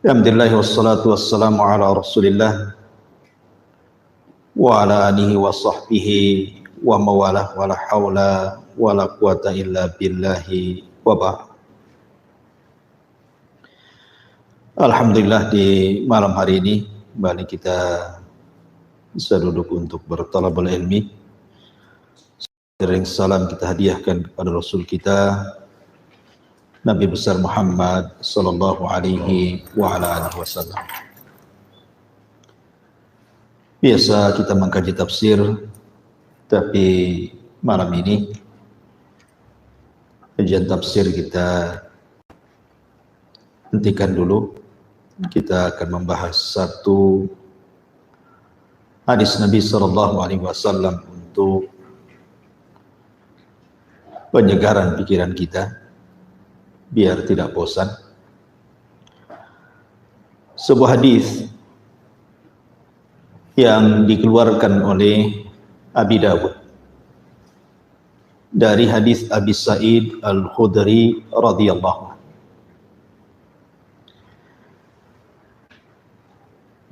Alhamdulillah wassalatu wassalamu ala Rasulillah wa ala alihi wa sahbihi wa mawalah wa la hawla wa la quwata illa billahi wa ba'd. Alhamdulillah di malam hari ini kembali kita bisa duduk untuk bertalabul ilmi. Sering salam kita hadiahkan kepada Rasul kita Nabi besar Muhammad sallallahu alaihi wa ala alihi wasallam. Biasa kita mengkaji tafsir, tapi malam ini kajian tafsir kita hentikan dulu. Kita akan membahas satu hadis Nabi sallallahu alaihi wasallam untuk penyegaran pikiran kita, biar tidak bosan. Sebuah hadis yang dikeluarkan oleh Abi Dawud dari hadis Abi Sa'id Al-Khudri radhiyallahu anhu.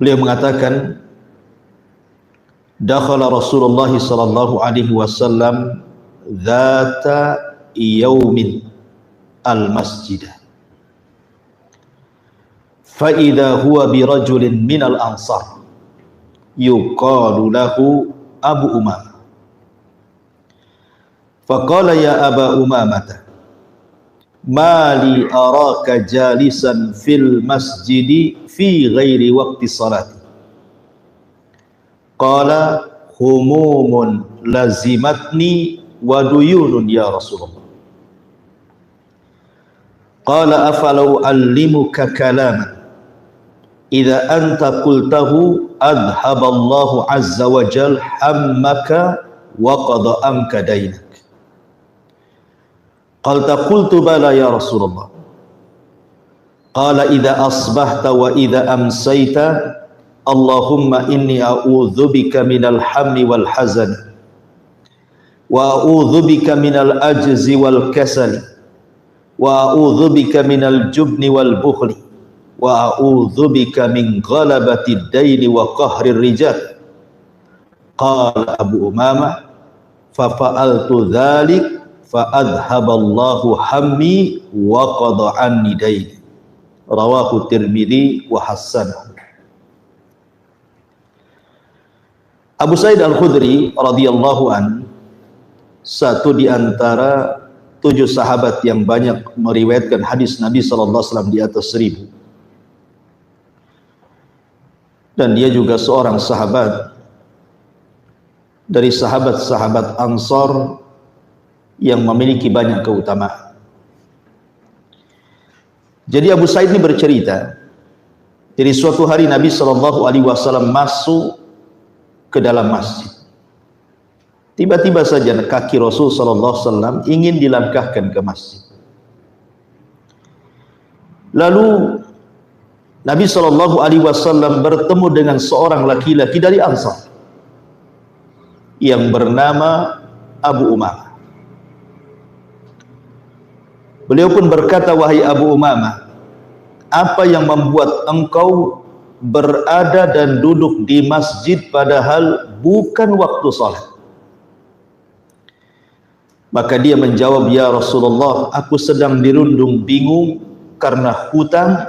Beliau mengatakan, dakhala Rasulullah sallallahu alaihi wasallam dzata yaumin al-masjid fa idza huwa bi rajulin min al-ansar yuqalu lahu Abu Umamah faqala ya Aba Umamah ma li araka jalisan fil masjid fi ghairi waqti salati qala humumun lazimatni wa duyunun ya Rasulullah. Qala afalau allimuka kalaman idza anta qultahu adhaballahu azza wa jal hammaka wa qada anka dainak. Qalta qultu bala ya Rasulullah. Qala idza asbahta wa idza amsayta Allahumma inni a'udzubika minal hammi wal hazan wa a'udzubika minal ajzi wal kasali wa a'udzubika minal jubni wal bukhli wa a'udzubika min ghalabati ad-daini wa qahri ar-rijal. Qala Abu Umamah fa fa'altu dzalik fa adhaballahu hammi wa qada anni daini. Rawahu Tirmidzi wa hasanahu. Abu Sa'id Al-Khudri radhiyallahu an, satu di antara 7 sahabat yang banyak meriwayatkan hadis Nabi sallallahu alaihi wasallam di atas 1000. Dan dia juga seorang sahabat dari sahabat-sahabat Ansar yang memiliki banyak keutamaan. Jadi Abu Sa'id ini bercerita, jadi suatu hari Nabi sallallahu alaihi wasallam masuk ke dalam masjid. Tiba-tiba saja kaki Rasul sallallahu alaihi wasallam ingin dilangkahkan ke masjid. Lalu Nabi sallallahu alaihi wasallam bertemu dengan seorang laki-laki dari Ansar yang bernama Abu Umamah. Beliau pun berkata, wahai Abu Umamah, apa yang membuat engkau berada dan duduk di masjid padahal bukan waktu salat? Maka dia menjawab, ya Rasulullah, aku sedang dirundung bingung karena hutang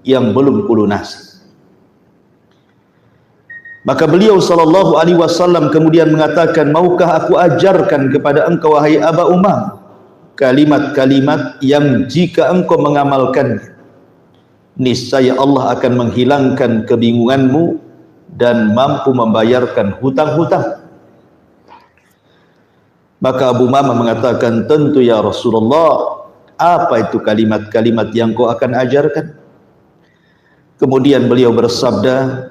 yang belum kulunasi. Maka beliau sallallahu alaihi wasallam kemudian mengatakan, maukah aku ajarkan kepada engkau wahai Aba Umam kalimat-kalimat yang jika engkau mengamalkannya niscaya Allah akan menghilangkan kebingunganmu dan mampu membayarkan hutang-hutang. Maka Abu Umamah mengatakan, tentu ya Rasulullah, apa itu kalimat-kalimat yang kau akan ajarkan? Kemudian beliau bersabda,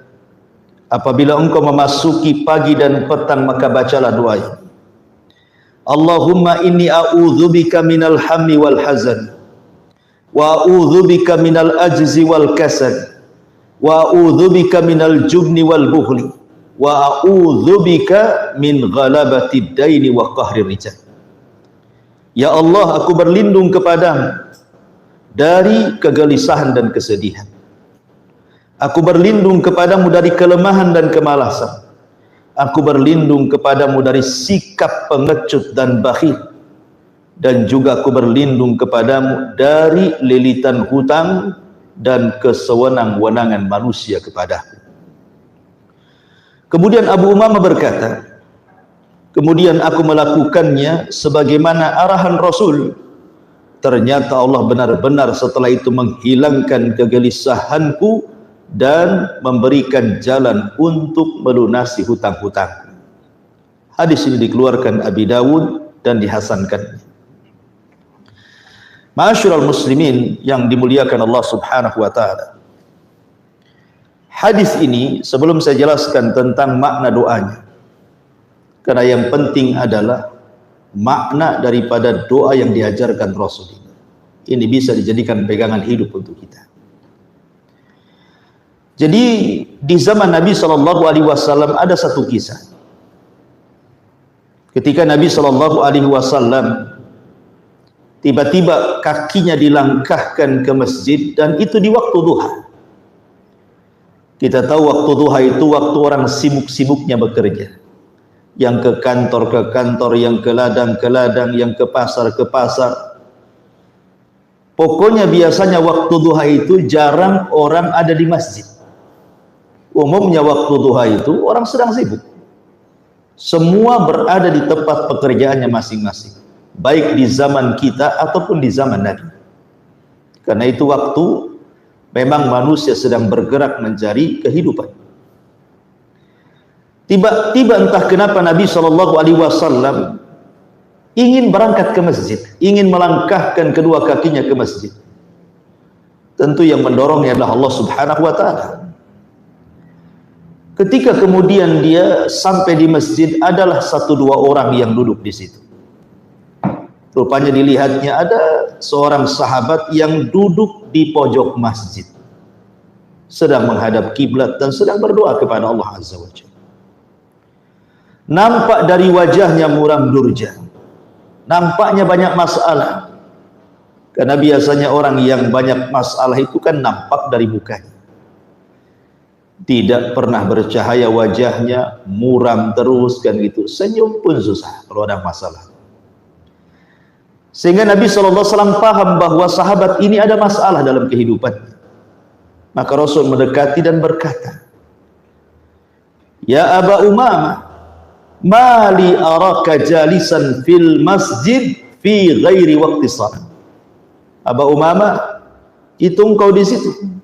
apabila engkau memasuki pagi dan petang maka bacalah doa ini. Allahumma inni a'udzubika minal hammi wal hazan wa a'udzubika minal ajzi wal kasal wa a'udzubika minal jubni wal bukhli wa a'udzubika min ghalabati ad-daini wa qahri rijal. Ya Allah, aku berlindung kepadamu dari kegelisahan dan kesedihan, Aku berlindung kepadamu dari kelemahan dan kemalasan. Aku berlindung kepadamu dari sikap pengecut dan bakhil. Dan juga aku berlindung kepadamu dari lilitan hutang dan kesewenang-wenangan manusia kepadaku. Kemudian Abu Umamah berkata, kemudian aku melakukannya sebagaimana arahan Rasul. Ternyata Allah benar-benar setelah itu menghilangkan kegelisahanku dan memberikan jalan untuk melunasi hutang-hutang. Hadis ini dikeluarkan Abi Dawud dan dihasankan. Ma'asyiral muslimin yang dimuliakan Allah Subhanahu wa taala. Hadis ini sebelum saya jelaskan tentang makna doanya, karena yang penting adalah makna daripada doa yang diajarkan Rasul ini. Ini bisa dijadikan pegangan hidup untuk kita. Jadi di zaman Nabi SAW ada satu kisah. Ketika Nabi SAW tiba-tiba kakinya dilangkahkan ke masjid, dan itu di waktu duha. Kita tahu waktu duha itu waktu orang sibuk-sibuknya bekerja. Yang ke kantor, yang ke ladang, yang ke pasar. Pokoknya biasanya waktu duha itu jarang orang ada di masjid. Umumnya waktu duha itu orang sedang sibuk. Semua berada di tempat pekerjaannya masing-masing. Baik di zaman kita ataupun di zaman Nabi. Karena itu waktu memang manusia sedang bergerak mencari kehidupan. Tiba-tiba entah kenapa Nabi SAW ingin berangkat ke masjid, ingin melangkahkan kedua kakinya ke masjid. Tentu yang mendorongnya adalah Allah Subhanahu wa taala. Ketika kemudian dia sampai di masjid, adalah 1-2 orang yang duduk di situ. Rupanya dilihatnya ada seorang sahabat yang duduk di pojok masjid, sedang menghadap kiblat dan sedang berdoa kepada Allah Azza wa Jalla. Nampak dari wajahnya muram durja, nampaknya banyak masalah. Karena biasanya orang yang banyak masalah itu kan nampak dari mukanya. Tidak pernah bercahaya wajahnya, muram terus kan gitu. Senyum pun susah kalau ada masalah. Sehingga Nabi SAW paham bahwa sahabat ini ada masalah dalam kehidupannya. Maka Rasul mendekati dan berkata, "Ya Aba Umamah, mali araka jalisan fil masjid fi ghairi waqti salat." Aba Umamah, itu engkau di situ.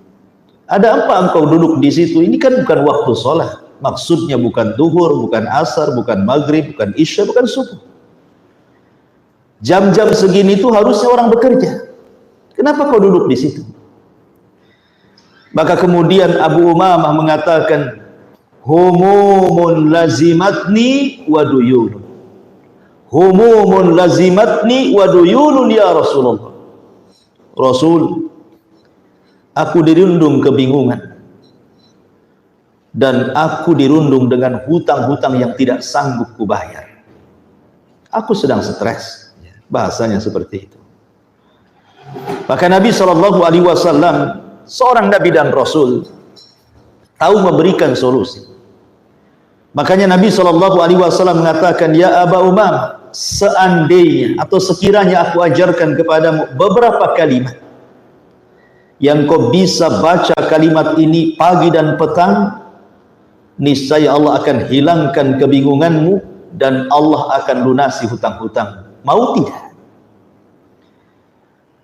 Ada apa engkau duduk di situ? Ini kan bukan waktu salat. Maksudnya bukan duhur, bukan asar, bukan maghrib, bukan isya, bukan subuh. Jam-jam segini itu harusnya orang bekerja. Kenapa kau duduk di situ? Maka kemudian Abu Umamah mengatakan, humumun lazimatni wa duyunun. Humumun lazimatni wa duyunun ya Rasulullah. Rasul, aku dirundung kebingungan dan aku dirundung dengan hutang-hutang yang tidak sanggup kubayar. Aku sedang stres. Bahasanya seperti itu. Maka Nabi SAW, seorang Nabi dan Rasul, tahu memberikan solusi. Makanya Nabi SAW mengatakan, "Ya Aba Umamah, seandainya atau sekiranya aku ajarkan kepadamu beberapa kalimat yang kau bisa baca kalimat ini pagi dan petang, niscaya Allah akan hilangkan kebingunganmu dan Allah akan lunasi hutang-hutang. Mau tidak?"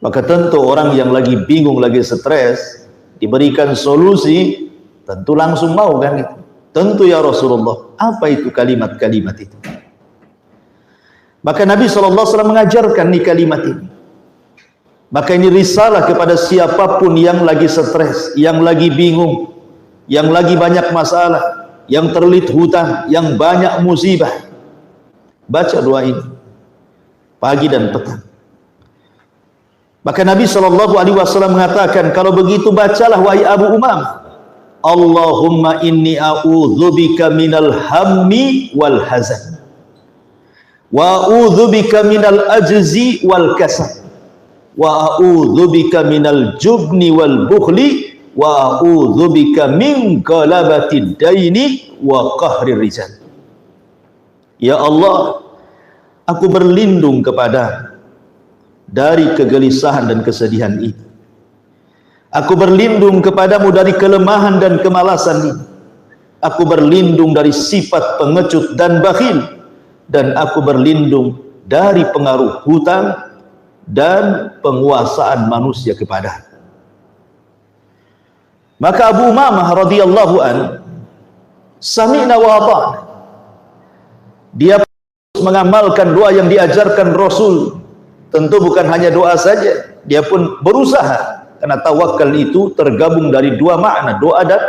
Maka tentu orang yang lagi bingung, lagi stres, diberikan solusi, tentu langsung mau kan itu. Tentu ya Rasulullah, apa itu kalimat-kalimat itu? Maka Nabi SAW mengajarkan nih kalimat ini. Maka ini risalah kepada siapapun yang lagi stres, yang lagi bingung, yang lagi banyak masalah, yang terlilit hutang, yang banyak musibah. Baca doa ini pagi dan petang. Maka Nabi SAW mengatakan, kalau begitu bacalah wahai Abu Umamah, Allahumma inni a'udzubika minal hammi wal hazan wa a'udzubika minal ajzi wal kasal wa a'udzubika minal jubni wal bukhli wa a'udzubika min galabatid daini wa qahrir rijal. Ya Allah, aku berlindung kepada dari kegelisahan dan kesedihan ini. Aku berlindung kepadamu dari kelemahan dan kemalasan ini. Aku berlindung dari sifat pengecut dan bakhil, dan aku berlindung dari pengaruh hutang dan penguasaan manusia kepada. Maka Abu Umamah radhiyallahu an sami'na wa ata'na. Dia mengamalkan doa yang diajarkan Rasul. Tentu bukan hanya doa saja, dia pun berusaha, karena tawakal itu tergabung dari dua makna, doa dan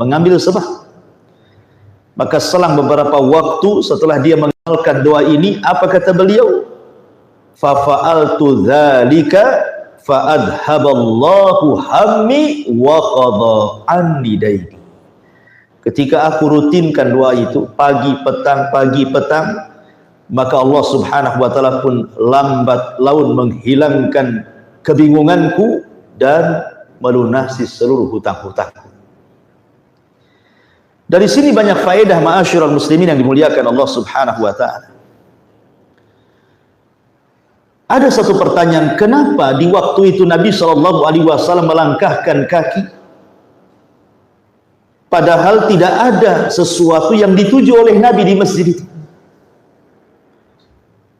mengambil sebab. Maka selang beberapa waktu setelah dia mengamalkan doa ini, apa kata beliau? Fa fa'altu dzalika fa adhaballahu hammi wa qada anni daini. Ketika aku rutinkan doa itu pagi petang, maka Allah Subhanahu wa taala pun lambat laun menghilangkan kebingunganku dan melunasi seluruh hutang-hutangku. Dari sini banyak faedah ma'asyiral muslimin yang dimuliakan Allah Subhanahu wa taala. Ada satu pertanyaan, kenapa di waktu itu Nabi SAW melangkahkan kaki padahal tidak ada sesuatu yang dituju oleh Nabi di masjid itu?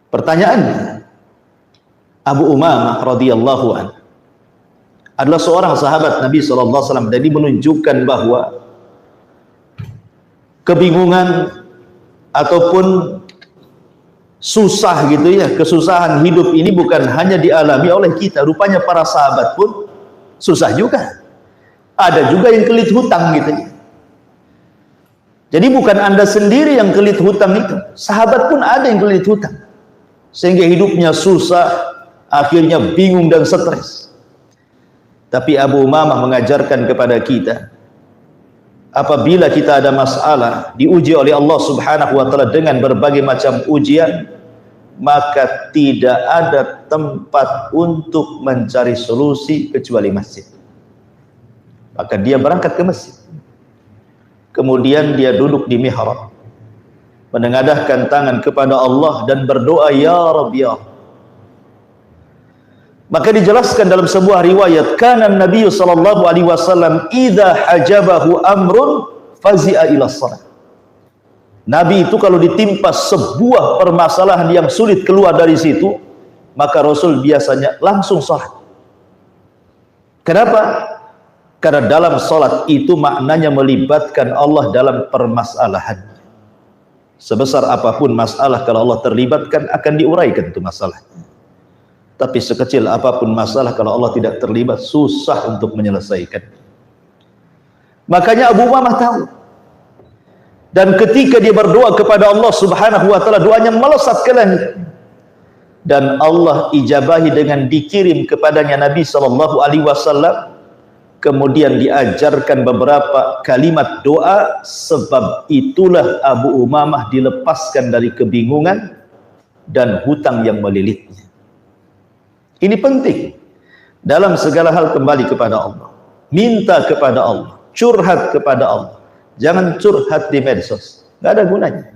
Pertanyaannya, Abu Umamah radhiyallahu anhu adalah seorang sahabat Nabi SAW, jadi menunjukkan bahwa kebingungan ataupun susah gitu ya, kesusahan hidup ini bukan hanya dialami oleh kita, rupanya para sahabat pun susah juga. Ada juga yang kelit hutang gitu ya. Jadi bukan Anda sendiri yang kelit hutang itu, sahabat pun ada yang kelit hutang, sehingga hidupnya susah, akhirnya bingung dan stres. Tapi Abu Umamah mengajarkan kepada kita, apabila kita ada masalah, diuji oleh Allah Subhanahu wa taala dengan berbagai macam ujian, maka tidak ada tempat untuk mencari solusi kecuali masjid. Maka dia berangkat ke masjid. Kemudian dia duduk di mihrab, menengadahkan tangan kepada Allah dan berdoa, ya Rabb, ya Rabb. Maka dijelaskan dalam sebuah riwayat, kana Nabi sallallahu alaihi wasallam idza hajabahu amrun fazi'a ila shalah. Nabi itu kalau ditimpa sebuah permasalahan yang sulit keluar dari situ, maka Rasul biasanya langsung salat. Kenapa? Karena dalam salat itu maknanya melibatkan Allah dalam permasalahan. Sebesar apapun masalah, kalau Allah terlibatkan akan diuraikan itu masalah. Tapi sekecil apapun masalah, kalau Allah tidak terlibat, susah untuk menyelesaikan. Makanya Abu Umamah tahu. Dan ketika dia berdoa kepada Allah Subhanahu wa taala, doanya melesat ke langit. Dan Allah ijabahi dengan dikirim kepadanya Nabi sallallahu alaihi wasallam. Kemudian diajarkan beberapa kalimat doa, sebab itulah Abu Umamah dilepaskan dari kebingungan dan hutang yang melilitnya. Ini penting. Dalam segala hal kembali kepada Allah. Minta kepada Allah. Curhat kepada Allah. Jangan curhat di medsos. Tidak ada gunanya.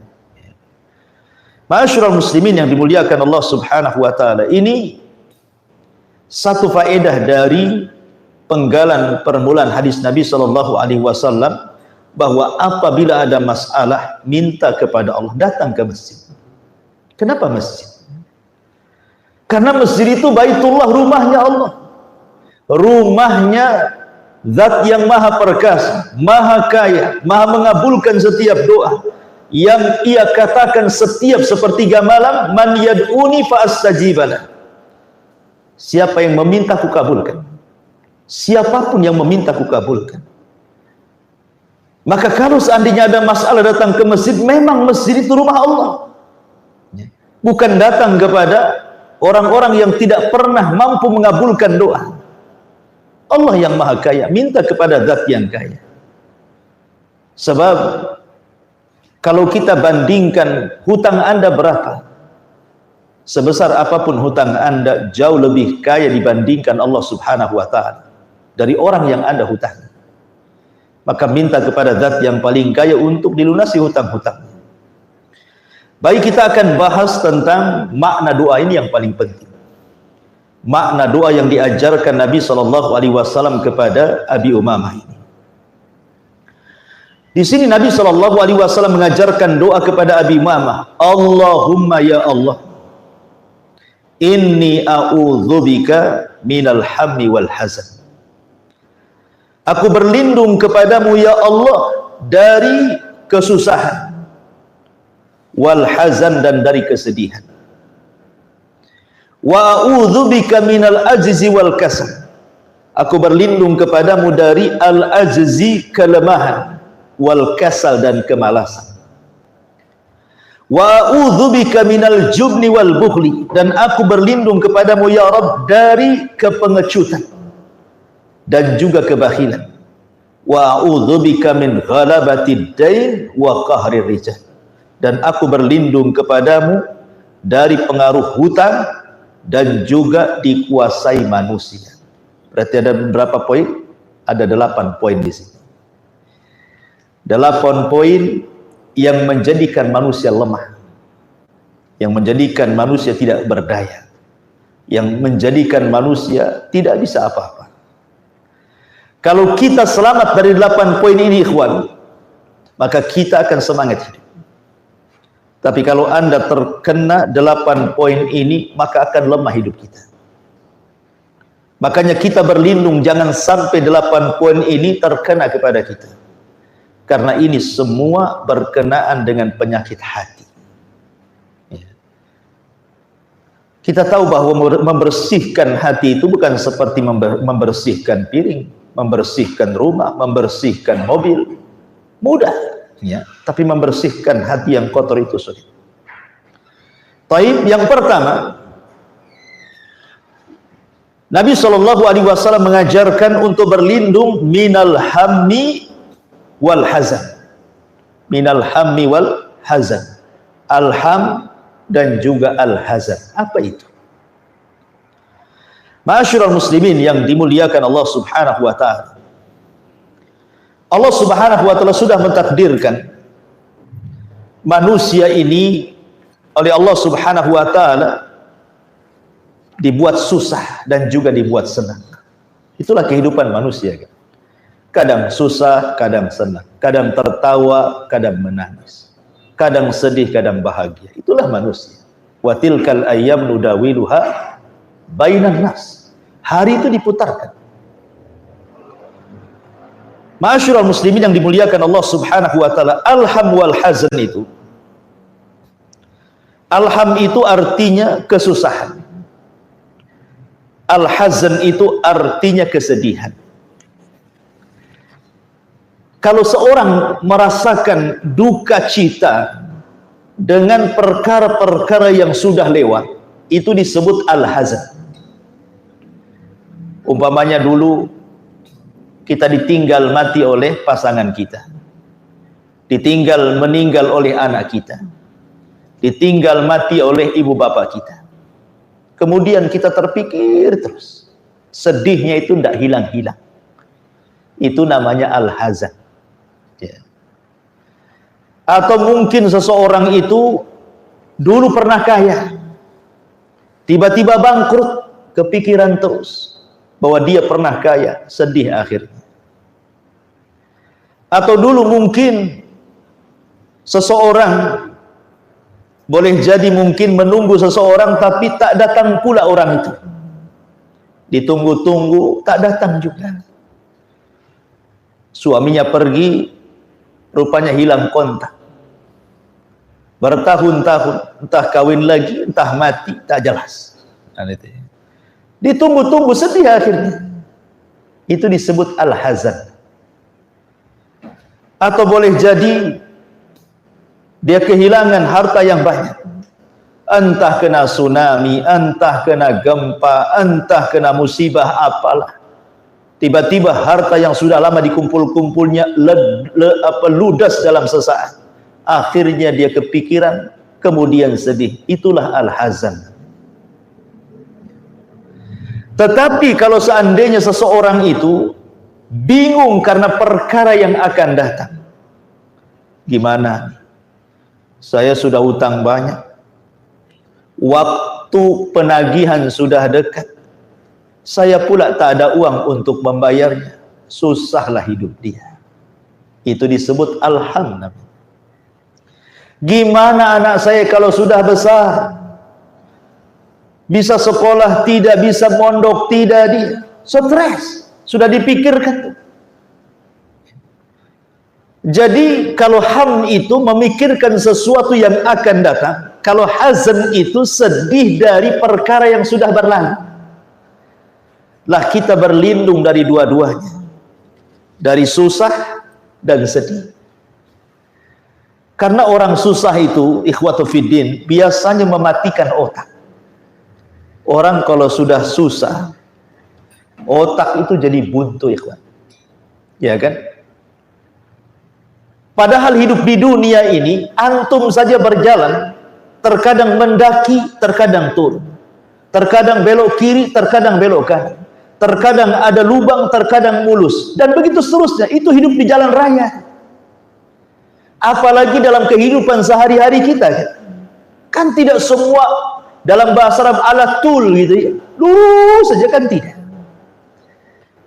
Ma'asyiral muslimin yang dimuliakan Allah Subhanahu wa taala, ini satu faedah dari penggalan permulaan hadis Nabi sallallahu alaihi wasallam, bahwa apabila ada masalah, minta kepada Allah, datang ke masjid. Kenapa masjid? Karena masjid itu baitullah, rumahnya Allah, rumahnya Zat yang maha perkasa, maha kaya, maha mengabulkan setiap doa, yang ia katakan setiap sepertiga malam, man yad'uni fa astajibalah. Siapa yang meminta ku kabulkan. Siapapun yang meminta ku kabulkan. Maka kalau seandainya ada masalah, datang ke masjid. Memang masjid itu rumah Allah, bukan datang kepada orang-orang yang tidak pernah mampu mengabulkan doa. Allah yang maha kaya, minta kepada zat yang kaya. Sebab kalau kita bandingkan hutang Anda berapa, sebesar apapun hutang Anda, jauh lebih kaya dibandingkan Allah Subhanahu wa ta'ala. dari orang yang Anda hutang. Maka minta kepada zat yang paling kaya untuk dilunasi hutang-hutang. Baik, kita akan bahas tentang makna doa ini yang paling penting. Makna doa yang diajarkan Nabi SAW kepada Abi Umamah ini. Di sini Nabi SAW mengajarkan doa kepada Abi Umamah. Allahumma ya Allah, inni a'udzubika minal hammi wal hazan. Aku berlindung kepadamu ya Allah dari kesusahan, wal hazan, dan dari kesedihan. Wa a'udzubika minal ajzi wal kasal. Aku berlindung kepadamu dari al-ajzi, kelemahan, wal kasal, dan kemalasan. Wa a'udzubika minal jubni wal bukhli, dan aku berlindung kepadamu ya Rabb dari kepengecutan dan juga kebahilan. Wa a'udzubika min ghalabatid dain wa qahrir rijal, dan aku berlindung kepadamu dari pengaruh hutang dan juga dikuasai manusia. Berarti ada berapa poin? Ada 8 poin di sini. 8 poin yang menjadikan manusia lemah, yang menjadikan manusia tidak berdaya, yang menjadikan manusia tidak bisa apa-apa. Kalau kita selamat dari 8 poin ini, ikhwan, maka kita akan semangat hidup. Tapi kalau Anda terkena 8 poin ini, maka akan lemah hidup kita. Makanya kita berlindung jangan sampai 8 poin ini terkena kepada kita. Karena ini semua berkenaan dengan penyakit hati. Kita tahu bahwa membersihkan hati itu bukan seperti membersihkan piring, membersihkan rumah, membersihkan mobil, mudah, ya. Tapi membersihkan hati yang kotor itu sulit. Taib, yang pertama, Nabi SAW mengajarkan untuk berlindung minal hammi wal hazan. Minal hammi wal hazan. Al-ham dan juga al-hazan. Apa itu? Ma'asyiral muslimin yang dimuliakan Allah Subhanahu wa taala. Allah Subhanahu wa taala sudah mentakdirkan manusia ini oleh Allah Subhanahu wa taala dibuat susah dan juga dibuat senang. Itulah kehidupan manusia. Kadang susah, kadang senang, kadang tertawa, kadang menangis, kadang sedih, kadang bahagia. Itulah manusia. Wa tilkal ayyam nudawiluha bainan nas. Hari itu diputarkan. Ma'asyiral muslimin yang dimuliakan Allah Subhanahu wa taala, alham wal hazan itu. Alham itu artinya kesusahan. Al-hazan itu artinya kesedihan. Kalau seorang merasakan duka cita dengan perkara-perkara yang sudah lewat, itu disebut al-hazan. Umpamanya dulu kita ditinggal mati oleh pasangan kita, ditinggal meninggal oleh anak kita, ditinggal mati oleh ibu bapak kita. Kemudian kita terpikir terus, sedihnya itu tidak hilang-hilang. Itu namanya al-hazan. Ya. Atau mungkin seseorang itu dulu pernah kaya, tiba-tiba bangkrut, kepikiran terus bahwa dia pernah kaya, sedih akhirnya. Atau dulu mungkin seseorang boleh jadi mungkin menunggu seseorang tapi tak datang pula orang itu. Ditunggu-tunggu tak datang juga. Suaminya pergi, rupanya hilang kontak. Bertahun-tahun, entah kawin lagi, entah mati, tak jelas. Ditunggu-tunggu, sedih akhirnya. Itu disebut al-hazan. Atau boleh jadi dia kehilangan harta yang banyak. Entah kena tsunami, entah kena gempa, entah kena musibah apalah. Tiba-tiba harta yang sudah lama dikumpul-kumpulnya ludas dalam sesaat. Akhirnya dia kepikiran, kemudian sedih. Itulah al-hazan. Tetapi kalau seandainya seseorang itu bingung karena perkara yang akan datang, gimana? Saya sudah utang banyak, waktu penagihan sudah dekat, saya pula tak ada uang untuk membayarnya, susahlah hidup dia. Itu disebut alham. Gimana anak saya kalau sudah besar, bisa sekolah tidak, bisa mondok tidak, dia stres, sudah dipikirkan. Jadi kalau ham itu memikirkan sesuatu yang akan datang, kalau hazan itu sedih dari perkara yang sudah berlalu. Lah kita berlindung dari dua-duanya, dari susah dan sedih. Karena orang susah itu, ikhwatu fiddin, biasanya mematikan otak. Orang kalau sudah susah, otak itu jadi buntu, ikhwan. Ya kan? Padahal hidup di dunia ini, antum saja berjalan, terkadang mendaki, terkadang turun. Terkadang belok kiri, terkadang belok kanan. Terkadang ada lubang, terkadang mulus. Dan begitu seterusnya, itu hidup di jalan raya. Apalagi dalam kehidupan sehari-hari kita. Kan tidak semua dalam bahasa Arab ala tul gitu ya. Lurus saja kan tidak.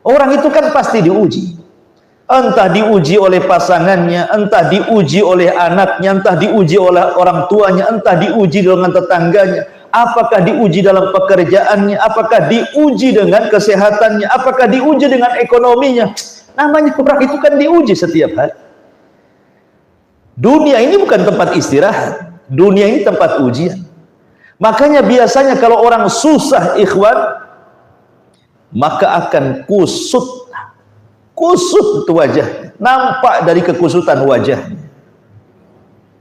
Orang itu kan pasti diuji. Entah diuji oleh pasangannya, entah diuji oleh anaknya, entah diuji oleh orang tuanya, entah diuji dengan tetangganya, apakah diuji dalam pekerjaannya, apakah diuji dengan kesehatannya, apakah diuji dengan ekonominya. Namanya orang itu kan diuji setiap hari. Dunia ini bukan tempat istirahat, dunia ini tempat ujian. Makanya biasanya kalau orang susah, ikhwan, maka akan kusut itu wajah, nampak dari kekusutan wajah.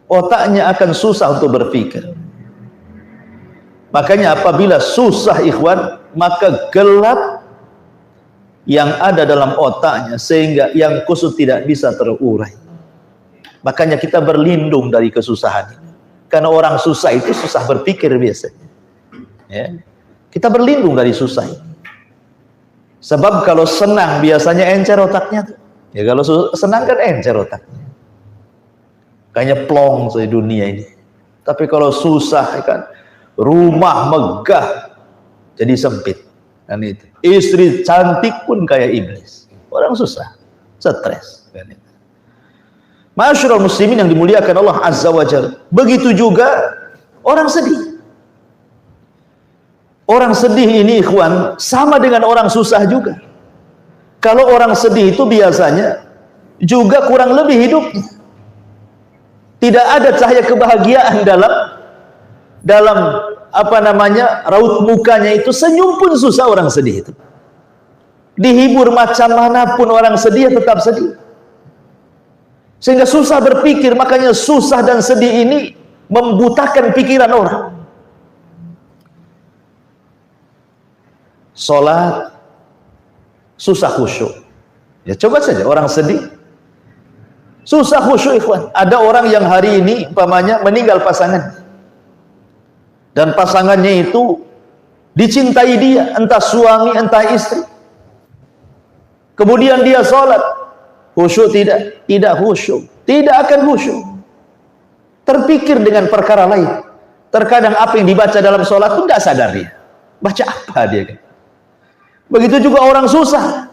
Otaknya akan susah untuk berpikir. Makanya apabila susah, ikhwan, maka gelap yang ada dalam otaknya sehingga yang kusut tidak bisa terurai. Makanya kita berlindung dari kesusahan ini. Karena orang susah itu susah berpikir biasanya. Ya. Kita berlindung dari susah ini. Sebab kalau senang biasanya encer otaknya tuh. Ya kalau senang kan encer otaknya. Kayaknya plong di dunia ini. Tapi kalau susah kan rumah megah jadi sempit. Kan itu. Istri cantik pun kayak iblis. Orang susah, stres kan itu. Ma'asyiral muslimin yang dimuliakan Allah Azza wa Jalla. Begitu juga orang sedih. Orang sedih ini, ikhwan, sama dengan orang susah juga. Kalau orang sedih itu biasanya juga kurang lebih hidupnya. Tidak ada cahaya kebahagiaan dalam apa namanya, raut mukanya itu. Senyum pun susah orang sedih itu. Dihibur macam manapun orang sedih tetap sedih. Sehingga susah berpikir, makanya susah dan sedih ini membutakan pikiran orang. Sholat susah khusyuk. Ya coba saja orang sedih susah khusyuk, ikhwan. Ada orang yang hari ini umpamanya meninggal pasangan, dan pasangannya itu dicintai dia, entah suami entah istri. Kemudian dia sholat, khusyuk tidak? Tidak khusyuk, tidak akan khusyuk. Terpikir dengan perkara lain. Terkadang apa yang dibaca dalam sholat pun tidak sadar dia. Baca apa dia kan? Begitu juga orang susah.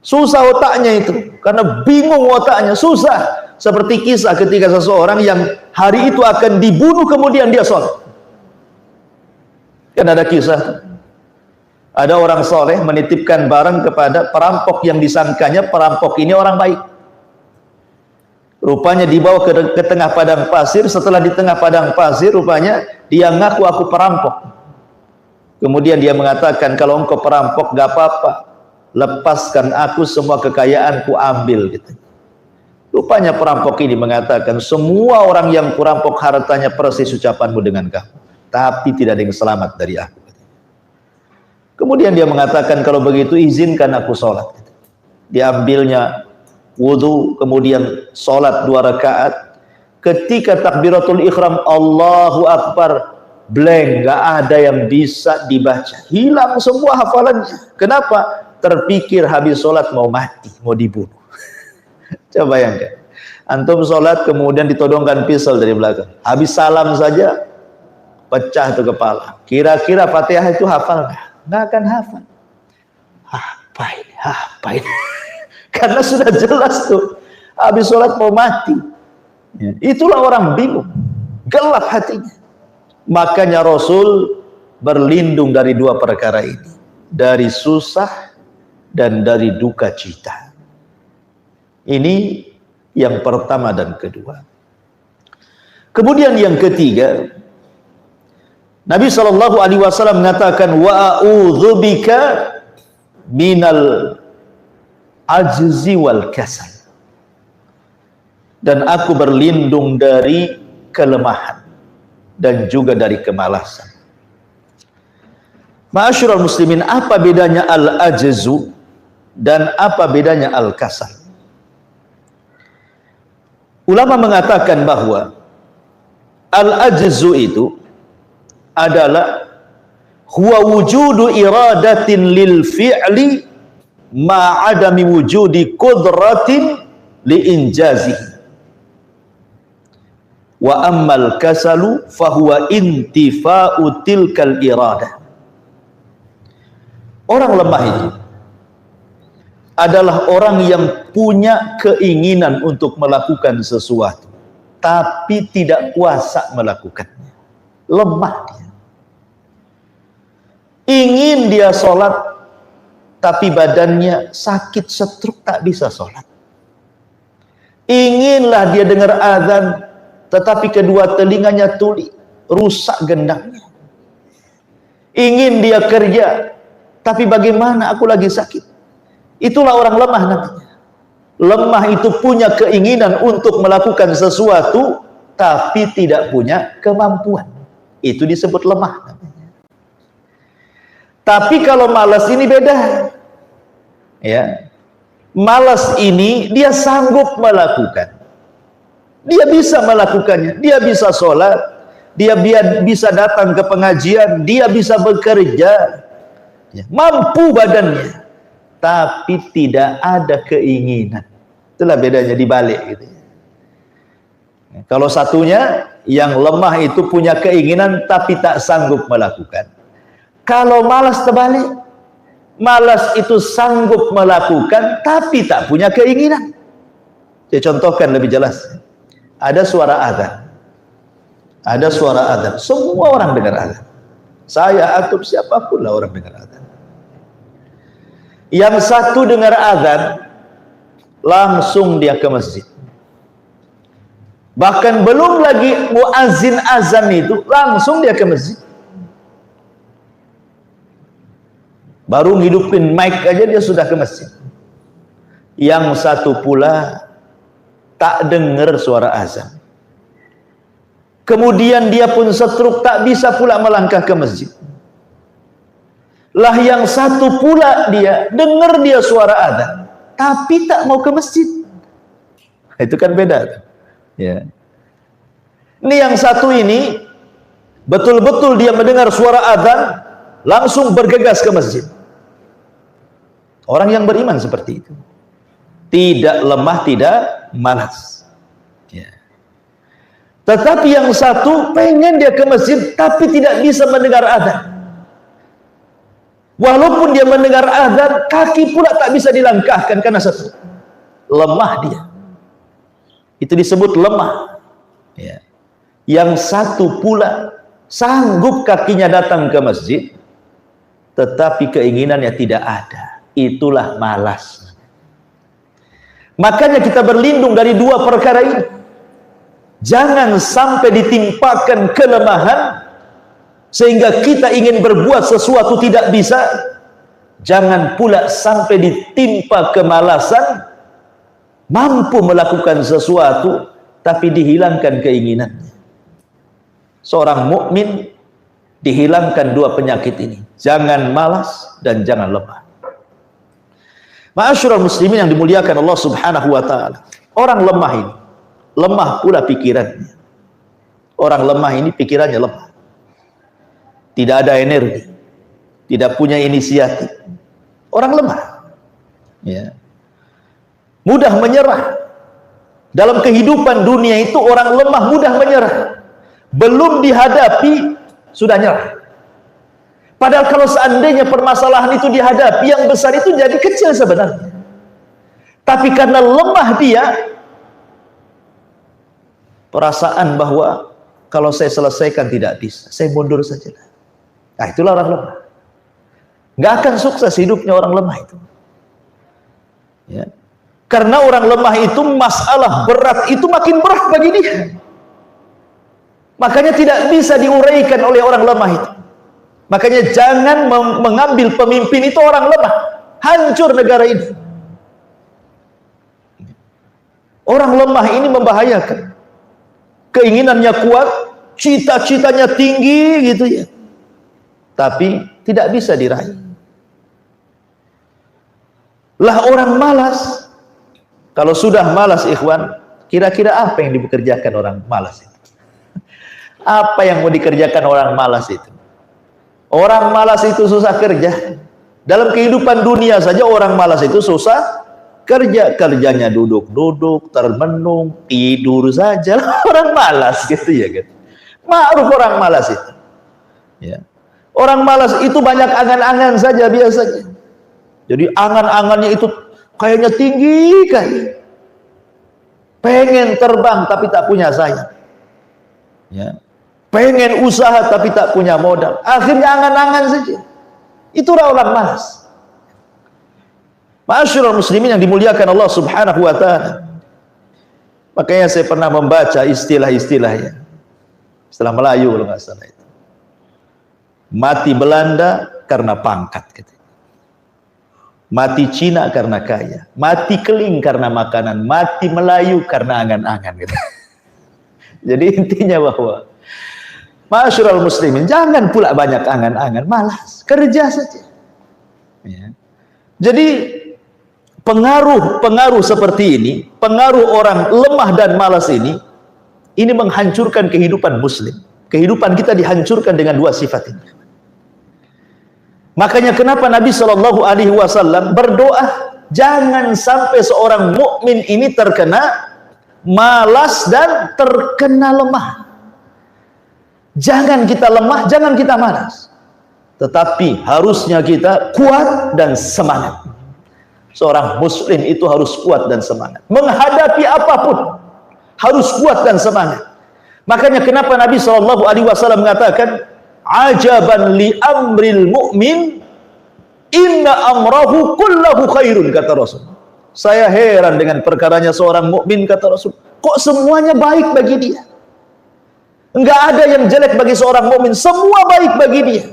Susah otaknya itu. Karena bingung otaknya, susah. Seperti kisah ketika seseorang yang hari itu akan dibunuh kemudian dia sholat. Kan ada kisah. Ada orang soleh menitipkan barang kepada perampok yang disangkanya perampok ini orang baik. Rupanya dibawa ke tengah padang pasir. Setelah di tengah padang pasir, rupanya dia ngaku aku perampok. Kemudian dia mengatakan, kalau engkau perampok gak apa-apa, lepaskan aku, semua kekayaanku ambil gitu. Rupanya perampok ini mengatakan, semua orang yang perampok hartanya persis ucapanmu dengan kamu, tapi tidak ada yang selamat dari aku. Kemudian dia mengatakan, kalau begitu izinkan aku sholat. Diambilnya wudu, kemudian sholat 2 rakaat. Ketika takbiratul ihram, Allahu Akbar, blank, nggak ada yang bisa dibaca, hilang semua hafalannya. Kenapa? Terpikir habis sholat mau mati, mau dibunuh. Coba bayangkan, antum sholat kemudian ditodongkan pisau dari belakang, habis salam saja pecah tuh kepala. Kira-kira Fatihah itu hafal nggak? Nggak akan hafal. Apa ini? Karena sudah jelas tuh habis sholat mau mati. Itulah orang bingung, gelap hatinya. Makanya Rasul berlindung dari dua perkara ini, dari susah dan dari duka cita. Ini yang pertama dan kedua. Kemudian yang ketiga, Nabi SAW mengatakan, wa a'udzubika minal ajzi wal kasal. Dan aku berlindung dari kelemahan dan juga dari kemalasan. Ma'asyiral muslimin, apa bedanya al-ajzu dan apa bedanya al-kasal? Ulama mengatakan bahwa al-ajzu itu adalah huwa wujudu iradatin lil fi'li ma'adami wujudi qudratin li injazihi. Wa ammal kasalu fahuwa intifa'u tilkal iradah. Orang lemah itu adalah orang yang punya keinginan untuk melakukan sesuatu tapi tidak kuasa melakukannya. Lemah dia. Ingin dia sholat tapi badannya sakit stroke, tak bisa sholat. Inginlah dia dengar azan tetapi kedua telinganya tuli, rusak gendangnya. Ingin dia kerja, tapi bagaimana, aku lagi sakit. Itulah orang lemah namanya. Lemah itu punya keinginan untuk melakukan sesuatu, tapi tidak punya kemampuan. Itu disebut lemah namanya. Tapi kalau malas ini beda. Ya. Malas ini dia sanggup melakukan. Dia bisa melakukannya, dia bisa sholat, dia bisa datang ke pengajian, dia bisa bekerja, mampu badannya, tapi tidak ada keinginan. Itulah bedanya dibalik gitu. Kalau satunya yang lemah itu punya keinginan tapi tak sanggup melakukan. Kalau malas terbalik, malas itu sanggup melakukan tapi tak punya keinginan. Saya contohkan lebih jelas. Ada suara azan. Ada suara azan. Semua orang dengar azan. Saya atau siapapun lah orang dengar azan. Yang satu dengar azan, langsung dia ke masjid. Bahkan belum lagi muazin azan itu, langsung dia ke masjid. Baru ngidupin mic aja dia sudah ke masjid. Yang satu pula tak dengar suara azan. Kemudian dia pun stroke, tak bisa pula melangkah ke masjid. Lah yang satu pula dia dengar dia suara azan, tapi tak mau ke masjid. Itu kan beda. Ya. Ini yang satu ini betul-betul dia mendengar suara azan, langsung bergegas ke masjid. Orang yang beriman seperti itu. Tidak lemah, tidak malas. Ya. Tetapi yang satu pengen dia ke masjid tapi tidak bisa mendengar azan. Walaupun dia mendengar azan, kaki pula tak bisa dilangkahkan karena satu. Lemah dia. Itu disebut lemah. Ya. Yang satu pula sanggup kakinya datang ke masjid tetapi keinginannya tidak ada. Itulah malas. Makanya kita berlindung dari dua perkara ini. Jangan sampai ditimpakan kelemahan sehingga kita ingin berbuat sesuatu tidak bisa. Jangan pula sampai ditimpa kemalasan, mampu melakukan sesuatu tapi dihilangkan keinginannya. Seorang mukmin dihilangkan dua penyakit ini. Jangan malas dan jangan lemah. Ma'asyiral muslimin yang dimuliakan Allah Subhanahu wa taala. Orang lemah ini, lemah pula pikirannya. Orang lemah ini pikirannya lemah. tidak ada energi, tidak punya inisiatif. Orang lemah, ya. Mudah menyerah. Dalam kehidupan dunia itu orang lemah mudah menyerah. Belum dihadapi sudah nyerah. Padahal kalau seandainya permasalahan itu dihadapi, yang besar itu jadi kecil sebenarnya. Tapi karena lemah dia, perasaan bahwa kalau saya selesaikan tidak bisa, saya mundur saja. Nah, itulah orang lemah. Nggak akan sukses hidupnya orang lemah itu. Ya. Karena orang lemah itu masalah berat itu makin berat bagi dia. Makanya tidak bisa diuraikan oleh orang lemah itu. Makanya jangan mengambil pemimpin itu orang lemah. Hancur negara ini. Orang lemah ini membahayakan. Keinginannya kuat, cita-citanya tinggi gitu ya. Tapi tidak bisa diraih. Lah orang malas. Kalau sudah malas ikhwan, kira-kira apa yang dikerjakan orang malas itu? Apa yang mau dikerjakan orang malas itu? Orang malas itu susah kerja. Dalam kehidupan dunia saja orang malas itu susah kerja. Kerjanya duduk-duduk, termenung, tidur saja. Orang malas gitu ya kan. Ma'ruf orang malas itu. Ya. Orang malas itu banyak angan-angan saja biasanya. Jadi angan-angannya itu kayaknya tinggi kayak. Pengen terbang tapi tak punya sayap. Ya. Pengen usaha tapi tak punya modal. Akhirnya angan-angan saja. Itulah orang malas. Ma'asyiral muslimin yang dimuliakan Allah Subhanahu wa taala. Makanya saya pernah membaca istilah-istilahnya. Istilah Melayu kalau nggak salah itu. Mati Belanda karena pangkat gitu. Mati Cina karena kaya, mati Keling karena makanan, mati Melayu karena angan-angan gitu. Jadi intinya bahwa ma'asyiral muslimin, jangan pula banyak angan-angan, malas, kerja saja. Ya. Jadi pengaruh seperti ini, pengaruh orang lemah dan malas ini menghancurkan kehidupan muslim. Kehidupan kita dihancurkan dengan dua sifat ini. Makanya kenapa Nabi Shallallahu Alaihi Wasallam berdoa jangan sampai seorang mukmin ini terkena malas dan terkena lemah. Jangan kita lemah, jangan kita malas. Tetapi harusnya kita kuat dan semangat. Seorang muslim itu harus kuat dan semangat. Menghadapi apapun harus kuat dan semangat. Makanya kenapa Nabi Shallallahu Alaihi Wasallam mengatakan ajaban li amril mu'min inna amrahu kullahu khairun, kata Rasul. Saya heran dengan perkaranya seorang mukmin, kata Rasul. Kok semuanya baik bagi dia? Enggak ada yang jelek bagi seorang mukmin, semua baik bagi dia.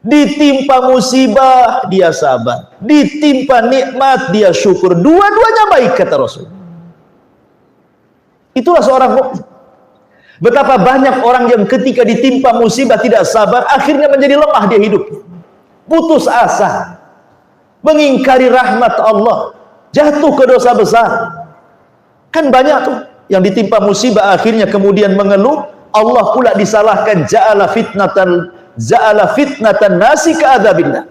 Ditimpa musibah dia sabar, ditimpa nikmat dia syukur, dua-duanya baik, kata Rasul. Itulah seorang mukmin. Betapa banyak orang yang ketika ditimpa musibah tidak sabar, akhirnya menjadi lemah dia hidup, putus asa, mengingkari rahmat Allah, jatuh ke dosa besar. Kan banyak tuh yang ditimpa musibah akhirnya kemudian mengeluh, Allah pula disalahkan. Ja'ala fitnatan nasi ka'adzabillah.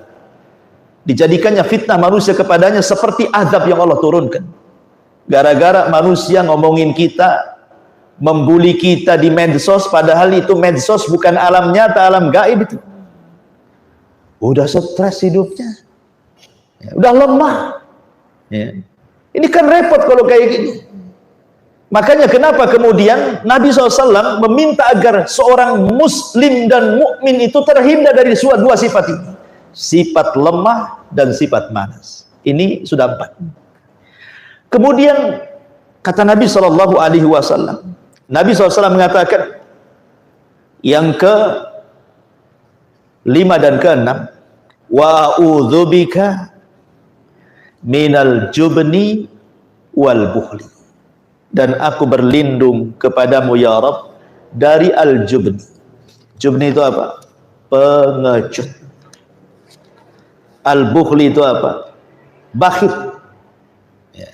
Dijadikannya fitnah manusia kepadanya seperti azab yang Allah turunkan. Gara-gara manusia ngomongin kita, membuli kita di medsos, padahal itu medsos bukan alam nyata, alam gaib itu. Udah stres hidupnya, ya, udah lemah. Ya. Ini kan repot kalau kayak gini. Makanya kenapa kemudian Nabi SAW meminta agar seorang muslim dan mukmin itu terhindar dari dua sifat ini. Sifat lemah dan sifat malas. Ini sudah 4. Kemudian kata Nabi SAW, Nabi SAW mengatakan yang ke-5 dan ke-6, wa a'udzubika minal jubni wal bukhli, dan aku berlindung kepadamu ya Rabb dari al-jubni. Jubni itu apa? Pengecut. Al-bukhli itu apa? Bakhil. Ya.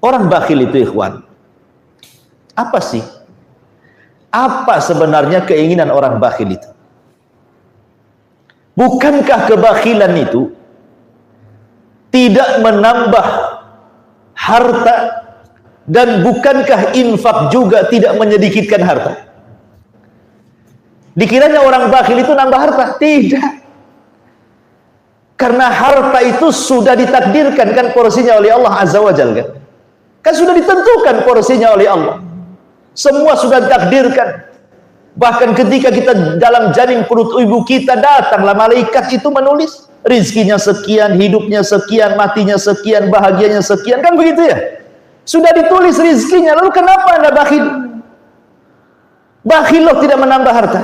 Orang bakhil itu ikhwan, apa sih? Apa sebenarnya keinginan orang bakhil itu? Bukankah kebakhilan itu tidak menambah harta, dan bukankah infak juga tidak menyedikitkan harta? Dikiranya orang bakhil itu nambah harta? Tidak. Karena harta itu sudah ditakdirkan kan porsinya oleh Allah Azza wa Jalla, kan sudah ditentukan porsinya oleh Allah. Semua sudah ditakdirkan. Bahkan ketika kita dalam janin perut ibu kita, datanglah malaikat itu menulis rizkinya sekian, hidupnya sekian, matinya sekian, bahagianya sekian, kan begitu ya? Sudah ditulis rizkinya. Lalu kenapa Anda bakhil? Bakhil loh, tidak menambah harta.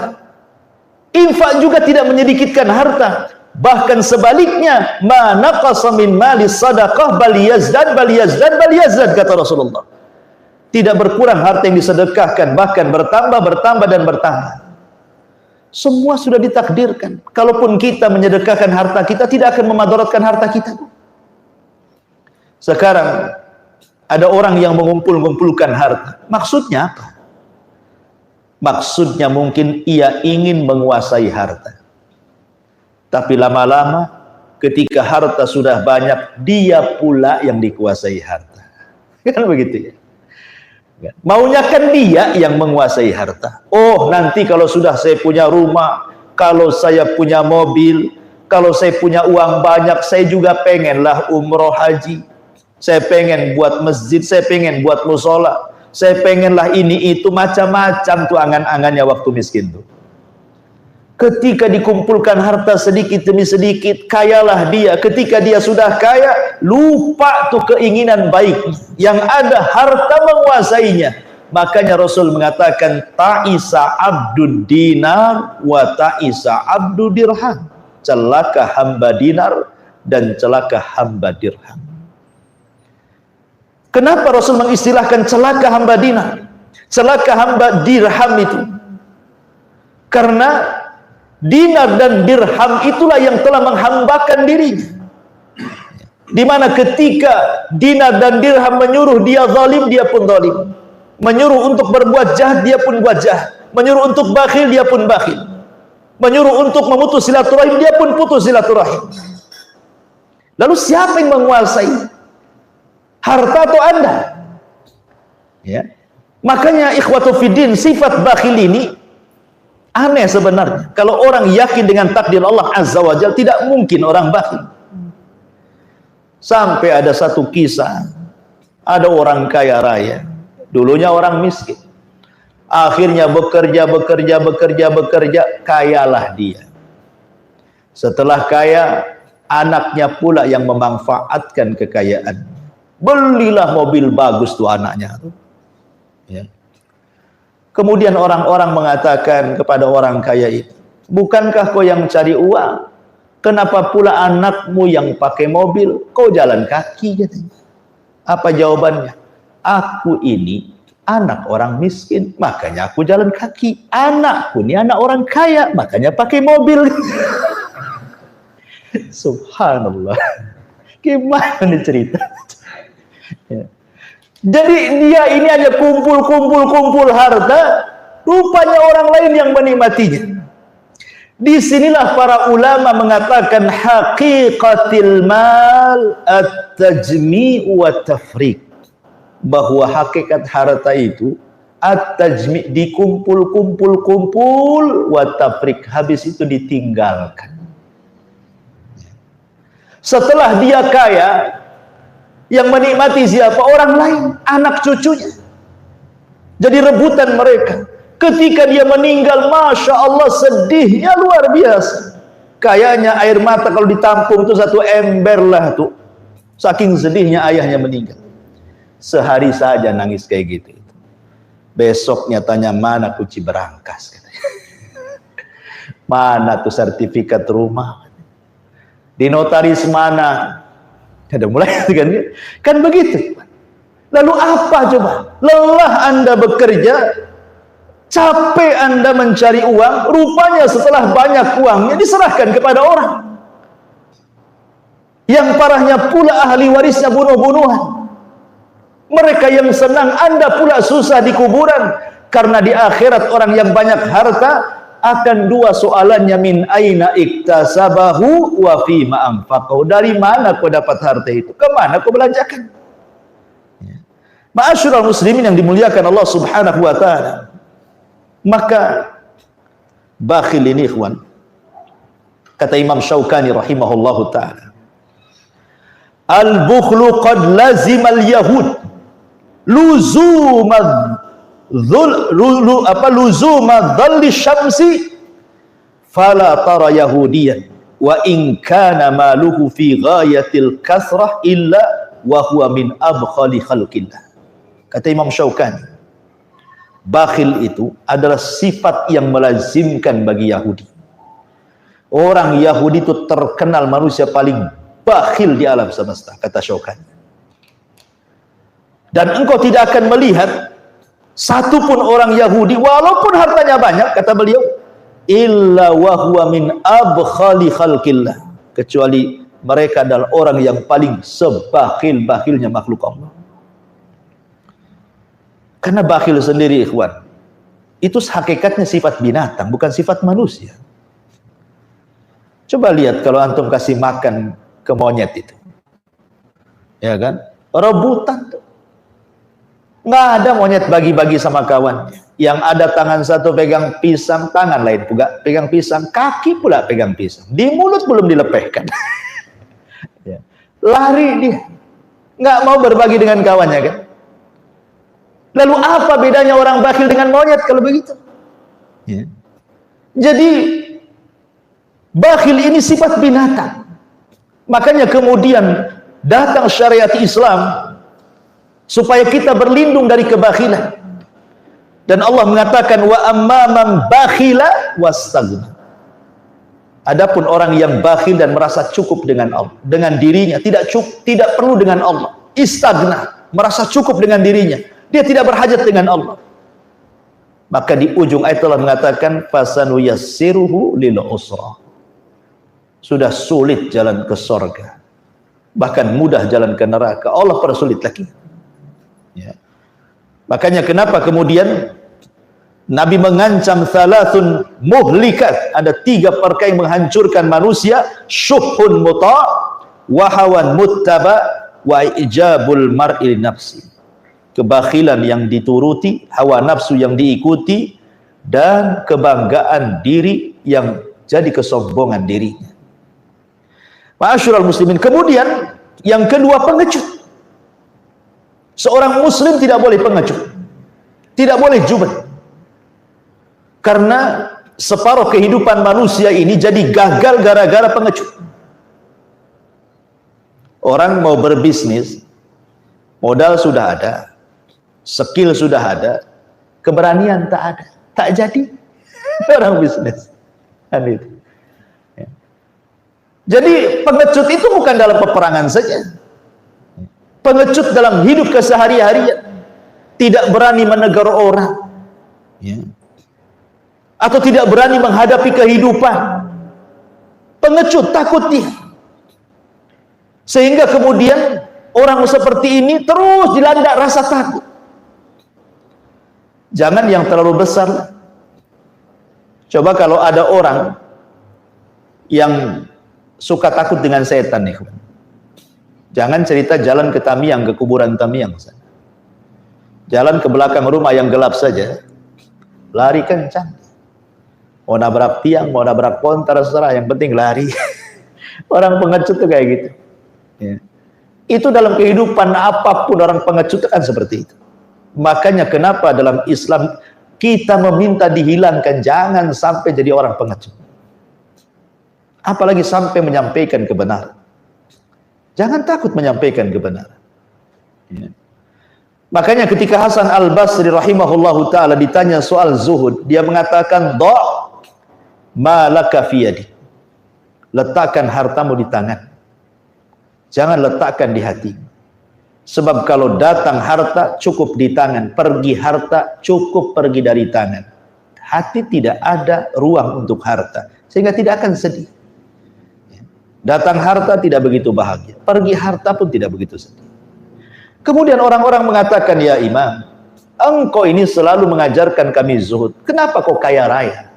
Infak juga tidak menyedikitkan harta. Bahkan sebaliknya, ma naqasa min mali sadaqah bal yazdad bal yazdad bal yazdad, kata Rasulullah. Tidak berkurang harta yang disedekahkan, bahkan bertambah, bertambah dan bertambah. Semua sudah ditakdirkan. Kalaupun kita menyedekahkan harta kita, tidak akan memadaratkan harta kita. Sekarang ada orang yang mengumpul-ngumpulkan harta. Maksudnya apa? Maksudnya mungkin ia ingin menguasai harta. Tapi lama-lama ketika harta sudah banyak, dia pula yang dikuasai harta. Kan begitu ya? Maunya kan dia yang menguasai harta. Oh, nanti kalau sudah saya punya rumah, kalau saya punya mobil, kalau saya punya uang banyak, saya juga pengenlah umroh haji. Saya pengen buat masjid, saya pengen buat musola, saya pengenlah ini itu, macam-macam tuh angan-angannya waktu miskin tuh. Ketika dikumpulkan harta sedikit demi sedikit, kayalah dia. Ketika dia sudah kaya, lupa tuh keinginan baik. Yang ada harta menguasainya. Makanya Rasul mengatakan, ta'isa abdud dinar wa ta'isa abdud dirham. Celaka hamba dinar dan celaka hamba dirham. Kenapa Rasul mengistilahkan celaka hamba dinar, celaka hamba dirham itu? Karena dinar dan dirham itulah yang telah menghambakan dirinya. Dimana ketika dinar dan dirham menyuruh dia zalim, dia pun zalim. Menyuruh untuk berbuat jahat, dia pun buat jahat. Menyuruh untuk bakhil, dia pun bakhil. Menyuruh untuk memutus silaturahim, dia pun putus silaturahim. Lalu siapa yang menguasai? Harta atau Anda? Ya. Makanya ikhwatu fiddin, sifat bakhil ini aneh sebenarnya. Kalau orang yakin dengan takdir Allah Azza wa Jalla, tidak mungkin orang bakhil. Sampai ada satu kisah, ada orang kaya raya, dulunya orang miskin. Akhirnya bekerja, kayalah dia. Setelah kaya, anaknya pula yang memanfaatkan kekayaan. Belilah mobil bagus tuh anaknya. Ya. Kemudian orang-orang mengatakan kepada orang kaya itu, bukankah kau yang cari uang? Kenapa pula anakmu yang pakai mobil? Kau jalan kaki, katanya. Apa jawabannya? Aku ini anak orang miskin, makanya aku jalan kaki. Anakku ini anak orang kaya, makanya pakai mobil. Subhanallah. Gimana nih cerita? Ya. Jadi dia ini hanya kumpul harta, rupanya orang lain yang menikmatinya. Disinilah para ulama mengatakan haqiqatil mal at-tajmi' wa tafriq, bahwa hakikat harta itu at-tajmi', dikumpul wa tafriq, habis itu ditinggalkan. Setelah dia kaya, yang menikmati siapa? Orang lain, anak cucunya. Jadi rebutan mereka. Ketika dia meninggal, Masya Allah, sedihnya luar biasa. Kayaknya air mata kalau ditampung itu satu ember lah tuh. Saking sedihnya ayahnya meninggal. Sehari saja nangis kayak gitu. Besoknya tanya, mana kunci berangkas? Mana tuh sertifikat rumah? Di notaris mana? Ada mulai kan begitu. Lalu apa coba? Lelah Anda bekerja, capek Anda mencari uang, rupanya setelah banyak uangnya diserahkan kepada orang. Yang parahnya pula ahli warisnya bunuh-bunuhan. Mereka yang senang, Anda pula susah di kuburan. Karena di akhirat orang yang banyak harta akan dua soalannya, min aina iktasabahu wa fima anfaqahu. Dari mana kau dapat harta itu? Kemana kau belanjakan? Ma'asyiral muslimin yang dimuliakan Allah Subhanahu wa taala. Maka bakhil ini ikhwan, kata Imam Syaukani rahimahullahu taala, al-bukhlu qad lazimal yahud luzuma dhalli syamsi fala tara yahudiyan wa in kana maluhu fi ghayatil kasrah illa wa huwa min abkhali khalqillah. Kata Imam Syaukani, bakhil itu adalah sifat yang melazimkan bagi Yahudi. Orang Yahudi itu terkenal manusia paling bakhil di alam semesta, kata Syaukani. Dan engkau tidak akan melihat satupun orang Yahudi walaupun hartanya banyak, kata beliau, illa wa huwa min abkhali khalqillah, kecuali mereka adalah orang yang paling sebakhil-bakhilnya makhluk Allah. Karena bakhil sendiri ikhwan, itu hakikatnya sifat binatang, bukan sifat manusia. Coba lihat kalau antum kasih makan ke monyet itu, ya kan, rebutan tuh. Nggak ada monyet bagi-bagi sama kawan. Yang ada tangan satu pegang pisang, tangan lain juga pegang pisang, kaki pula pegang pisang, di mulut belum dilepehkan. Ya. Lari dia, nggak mau berbagi dengan kawannya kan. Lalu apa bedanya orang bakhil dengan monyet kalau begitu? Ya. Jadi bakhil ini sifat binatang. Makanya kemudian datang syariat Islam supaya kita berlindung dari kebakhilan. Dan Allah mengatakan wa amman bakhila wastaghna. Adapun orang yang bakhil dan merasa cukup dengan Allah, dengan dirinya, tidak perlu dengan Allah. Istaghna, merasa cukup dengan dirinya. Dia tidak berhajat dengan Allah. Maka di ujung ayat Allah mengatakan fasanu yassiruhu lil usra. Sudah sulit jalan ke surga, bahkan mudah jalan ke neraka, Allah persulit lagi. Ya. Makanya kenapa kemudian Nabi mengancam thalathun muhlikat, ada 3 perkara yang menghancurkan manusia, syuhun muta' wa hawan muttaba wa ijabul mar'i nafsi. Kebakhilan yang dituruti, hawa nafsu yang diikuti, dan kebanggaan diri yang jadi kesombongan dirinya. Ma'asyiral muslimin, kemudian yang kedua pengecut. Seorang muslim tidak boleh pengecut, tidak boleh jubel. Karena separuh kehidupan manusia ini jadi gagal gara-gara pengecut. Orang mau berbisnis, modal sudah ada, skill sudah ada, keberanian tak ada, tak jadi orang bisnis. Ya. Jadi pengecut itu bukan dalam peperangan saja, pengecut dalam hidup kesehari-harian, tidak berani menegur orang, ya, atau tidak berani menghadapi kehidupan. Pengecut, takut dia, sehingga kemudian orang seperti ini terus dilanda rasa takut. Jangan yang terlalu besar. Coba kalau ada orang yang suka takut dengan setan nih, jangan cerita jalan ke Tamiang, ke kuburan Tamiang, jalan ke belakang rumah yang gelap saja, lari kencang. Mau nabrak tiang, mau nabrak pohon, terserah, yang penting lari. Orang pengecut tuh kayak gitu. Ya. Itu dalam kehidupan apapun orang pengecut kan seperti itu. Makanya kenapa dalam Islam kita meminta dihilangkan, jangan sampai jadi orang pengecut. Apalagi sampai menyampaikan kebenaran. Jangan takut menyampaikan kebenaran. Ya. Makanya ketika Hasan Al-Basri rahimahullahu ta'ala ditanya soal zuhud, dia mengatakan, "Da' ma laka fi yadi." Letakkan hartamu di tangan. Jangan letakkan di hati. Sebab kalau datang harta cukup di tangan, pergi harta cukup pergi dari tangan. Hati tidak ada ruang untuk harta, sehingga tidak akan sedih. Datang harta tidak begitu bahagia, pergi harta pun tidak begitu sedih. Kemudian orang-orang mengatakan, "Ya Imam, engkau ini selalu mengajarkan kami zuhud. Kenapa kau kaya raya?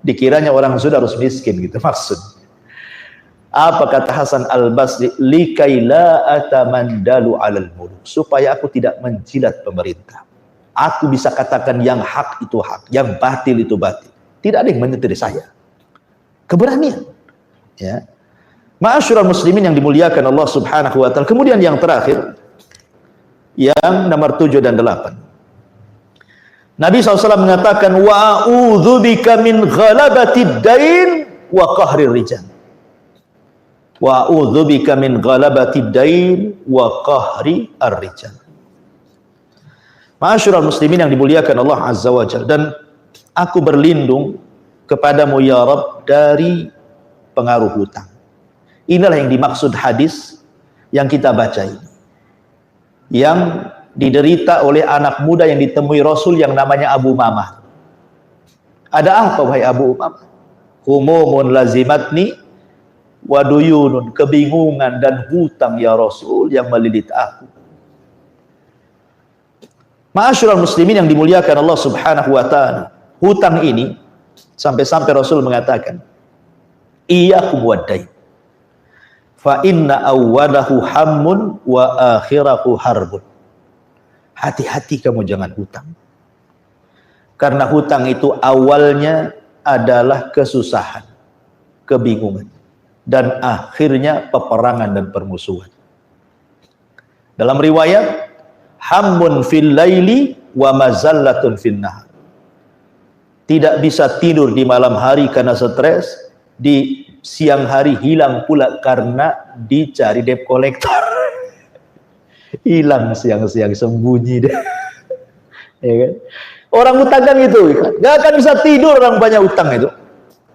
Dikiranya orang sudah harus miskin gitu maksud. Apa kata Hasan Al-Basri? Likai la atamandalu 'alal muluk, supaya aku tidak menjilat pemerintah. Aku bisa katakan yang hak itu hak, yang batil itu batil. Tidak ada yang menyetir saya. Keberanian. Ya. Ma'asyiral muslimin yang dimuliakan Allah Subhanahu wa taala. Kemudian yang terakhir, yang nomor 7 dan 8. Nabi SAW mengatakan, wa a'udzubika min ghalabatid dain wa qahrir rijal. Wa a'udzubika min ghalabatid dain wa qahri ar-rijal. Ma'asyiral muslimin yang dimuliakan Allah Azza wa Jalla, dan aku berlindung kepadamu ya Rabb dari pengaruh hutang. Inilah yang dimaksud hadis yang kita baca ini, yang diderita oleh anak muda yang ditemui Rasul yang namanya Abu Mamah. Ada apa wahai Abu Mamah? Humumun lazimatni wa duyunun, kebingungan dan hutang ya Rasul yang melilit aku. Ma'asyiral muslimin yang dimuliakan Allah Subhanahu wa taala, hutang ini sampai-sampai Rasul mengatakan, iyyakum wad-dain, fa inna awwalahu hammun wa akhirahu harbun. Hati-hati kamu jangan hutang. Karena hutang itu awalnya adalah kesusahan, kebingungan, dan akhirnya peperangan dan permusuhan. Dalam riwayat, hammun fil laili wa mazallatun fin nahar. Tidak bisa tidur di malam hari karena stres, di siang hari hilang pula karena dicari debt collector. Hilang siang-siang, sembunyi deh. Ya kan? Orang utang kan gitu, nggak akan bisa tidur orang banyak utang itu.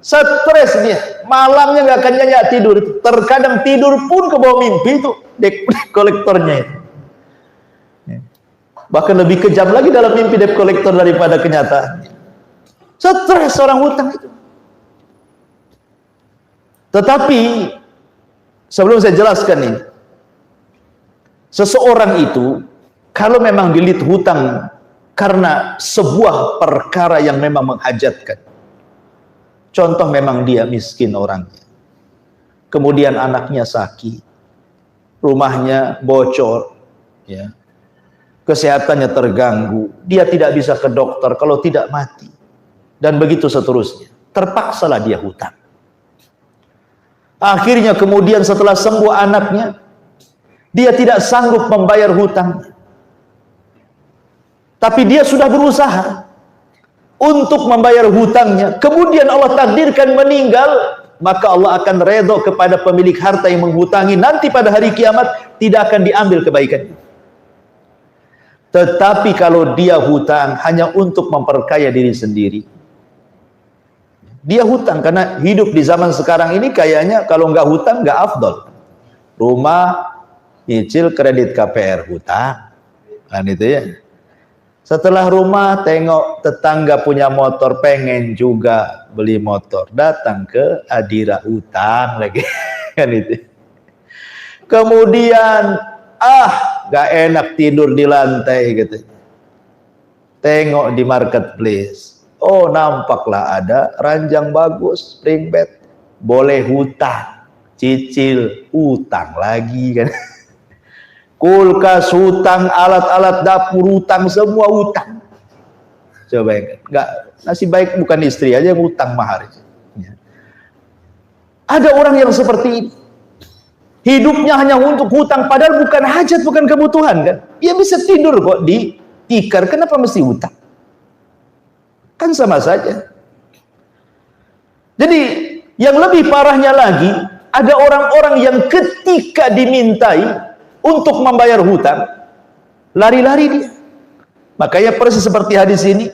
Stres dia, malamnya nggak akan nyenyak tidur. Terkadang tidur pun ke bawah mimpi itu debt kolektornya itu. Bahkan lebih kejam lagi dalam mimpi debt kolektor daripada kenyataan. Stres orang utang itu. Tetapi sebelum saya jelaskan ini, seseorang itu kalau memang dililit hutang karena sebuah perkara yang memang menghajatkan, contoh memang dia miskin orangnya, kemudian anaknya sakit, rumahnya bocor, ya, kesehatannya terganggu, dia tidak bisa ke dokter kalau tidak mati, dan begitu seterusnya, terpaksalah dia hutang. Akhirnya kemudian setelah sembuh anaknya, dia tidak sanggup membayar hutang. Tapi dia sudah berusaha untuk membayar hutangnya. Kemudian Allah takdirkan meninggal, maka Allah akan redha kepada pemilik harta yang menghutangi. Nanti pada hari kiamat tidak akan diambil kebaikannya. Tetapi kalau dia hutang hanya untuk memperkaya diri sendiri, dia hutang karena hidup di zaman sekarang ini kayaknya kalau nggak hutang nggak afdol. Rumah nyicil kredit KPR hutang, kan itu ya. Setelah rumah tengok tetangga punya motor, pengen juga beli motor, datang ke Adira hutang lagi, kan itu. Kemudian gak enak tidur di lantai gitu. Tengok di marketplace, oh nampaklah ada ranjang bagus, spring bed, boleh hutang, cicil hutang lagi kan. Kulkas hutang, alat-alat dapur hutang, semua hutang. Coba enggak, nasib baik bukan istri aja yang hutang mahar. Ya. Ada orang yang seperti ini. Hidupnya hanya untuk hutang, padahal bukan hajat, bukan kebutuhan kan. Dia bisa tidur kok di tikar, kenapa mesti hutang? Kan sama saja. Jadi yang lebih parahnya lagi, ada orang-orang yang ketika dimintai untuk membayar hutang, lari-lari dia. Makanya persis seperti hadis ini,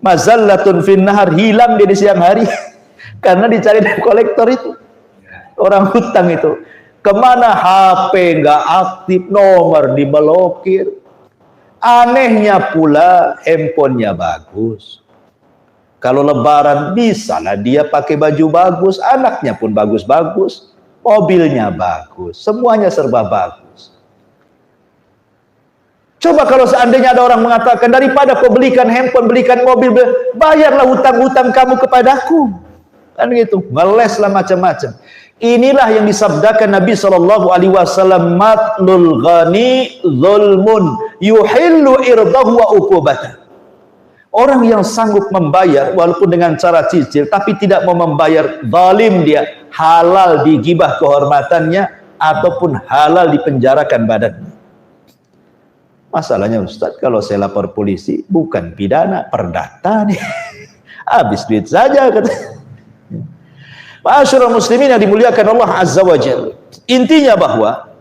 mazallatun fin nahar, hilang dia di siang hari karena dicari debt kolektor itu. Orang hutang itu kemana, HP nggak aktif, nomor diblokir. Anehnya pula handphonenya bagus. Kalau lebaran bisalah dia pakai baju bagus, anaknya pun bagus-bagus, mobilnya bagus, semuanya serba bagus. Coba kalau seandainya ada orang mengatakan, daripada kau belikan handphone, belikan mobil, bayarlah hutang-hutang kamu kepadaku. Kan gitu, ngeleslah macam-macam. Inilah yang disabdakan Nabi SAW, matlul ghani zulmun yuhillu irdahu wa uqubata. Orang yang sanggup membayar walaupun dengan cara cicil, tapi tidak mau membayar, zalim dia, halal digibah kehormatannya ataupun halal dipenjarakan badannya. Masalahnya Ustaz, kalau saya lapor polisi bukan pidana, perdata nih. Habis duit saja kata. Ma'asyiral muslimin yang dimuliakan Allah Azza wa Jalla. Intinya bahwa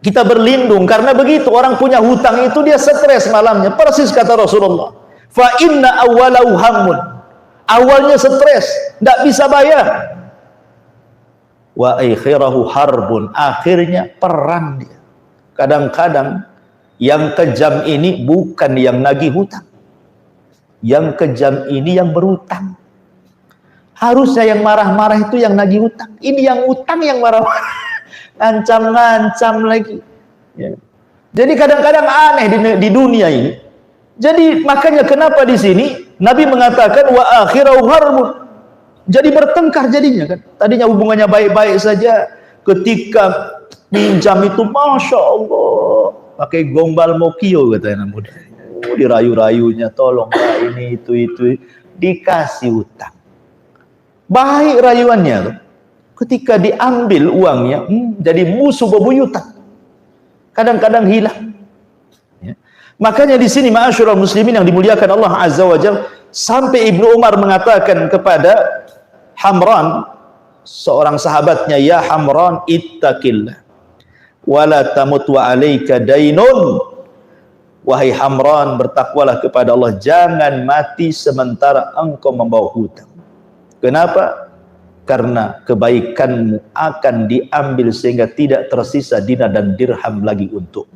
kita berlindung karena begitu orang punya hutang itu dia stres malamnya. Persis kata Rasulullah. Fa inna awwalahu hammun. Awalnya stres, enggak bisa bayar. Wa akhirahu harbun. Akhirnya perang dia. Kadang-kadang yang kejam ini bukan yang nagih hutang. Yang kejam ini yang berhutang. Harusnya yang marah-marah itu yang nagih hutang. Ini yang hutang yang marah-marah. Ngancam-ngancam lagi. Ya. Jadi kadang-kadang aneh di dunia ini. Jadi makanya kenapa di sini Nabi mengatakan wa akhirau harbun. Jadi bertengkar jadinya kan. Tadinya hubungannya baik-baik saja. Ketika pinjam itu Masya Allah. Pakai gombal mokio kata anak muda. Dirayu-rayunya, tolonglah ini itu dikasih utang. Baik rayuannya tuh. Ketika diambil uangnya, jadi musuh bebuyutan. Kadang-kadang hilang. Ya. Makanya di sini ma'asyiral muslimin yang dimuliakan Allah Azza wa Jalla, sampai Ibnu Umar mengatakan kepada Hamran, seorang sahabatnya, ya Hamran ittaqillah. Wala tamut wa alaika dainun. Wahai Hamran, bertakwalah kepada Allah, jangan mati sementara engkau membawa hutang. Kenapa? Karena kebaikanmu akan diambil sehingga tidak tersisa dinar dan dirham lagi untuk.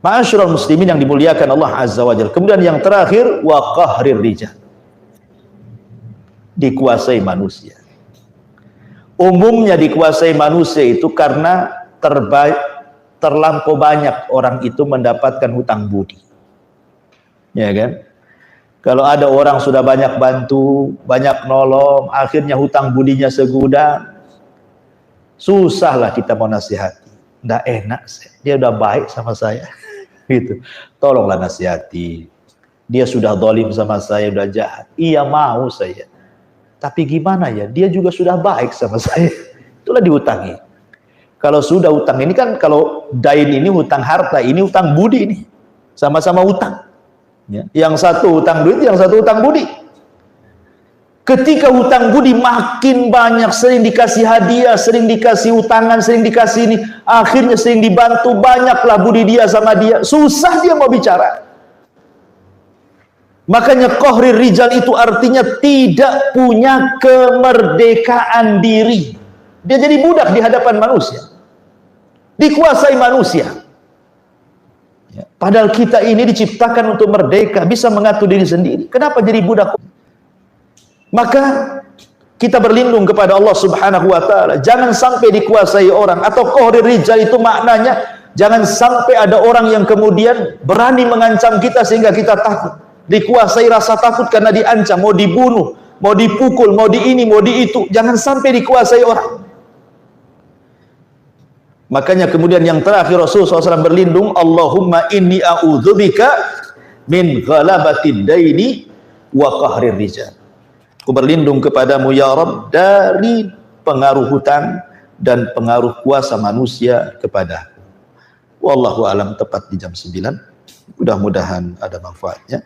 Ma'asyiral muslimin yang dimuliakan Allah Azza wa Jalla. Kemudian yang terakhir, wa qahrir rijal. Dikuasai manusia. Umumnya dikuasai manusia itu karena terlampau banyak orang itu mendapatkan hutang budi. Ya kan? Kalau ada orang sudah banyak bantu, banyak nolong, akhirnya hutang budinya segudang, susahlah kita mau nasihati. Nggak enak, dia udah baik sama saya. Gitu. Tolonglah nasihati. Dia sudah zalim sama saya, udah jahat. Iya mau saya. Tapi gimana ya, dia juga sudah baik sama saya. Itulah dihutangi. Kalau sudah hutang ini kan, kalau dain ini hutang harta, ini hutang budi ini. Sama-sama hutang. Ya. Yang satu hutang duit, yang satu hutang budi. Ketika hutang budi makin banyak, sering dikasih hadiah, sering dikasih utangan, sering dikasih ini, akhirnya sering dibantu, banyaklah budi dia sama dia. Susah dia mau bicara. Makanya qahrir rijal itu artinya tidak punya kemerdekaan diri. Dia jadi budak di hadapan manusia. Dikuasai manusia. Ya. Padahal kita ini diciptakan untuk merdeka, bisa mengatur diri sendiri. Kenapa jadi budak? Maka kita berlindung kepada Allah Subhanahu wa taala. Jangan sampai dikuasai orang. Atau qahrir rijal itu maknanya jangan sampai ada orang yang kemudian berani mengancam kita sehingga kita takut. Dikuasai rasa takut karena diancam, mau dibunuh, mau dipukul, mau di ini, mau di itu. Jangan sampai dikuasai orang. Makanya kemudian yang terakhir Rasulullah SAW berlindung, Allahumma inni a'udzubika min ghalabatid daini wa qahrir rijal. Aku berlindung kepadamu ya Rabb dari pengaruh hutang dan pengaruh kuasa manusia kepadaku. Wallahu alam, tepat di jam 9. Mudah-mudahan ada manfaatnya.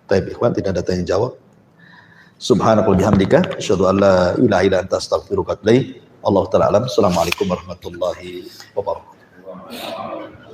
Taib ikhwan, tidak ada tanya jawab. Subhanallah bihamdika asyhadu an la ilaha illa anta astaghfiruka wa atubu ilaik. Allah taala alam. Assalamualaikum warahmatullahi wabarakatuh.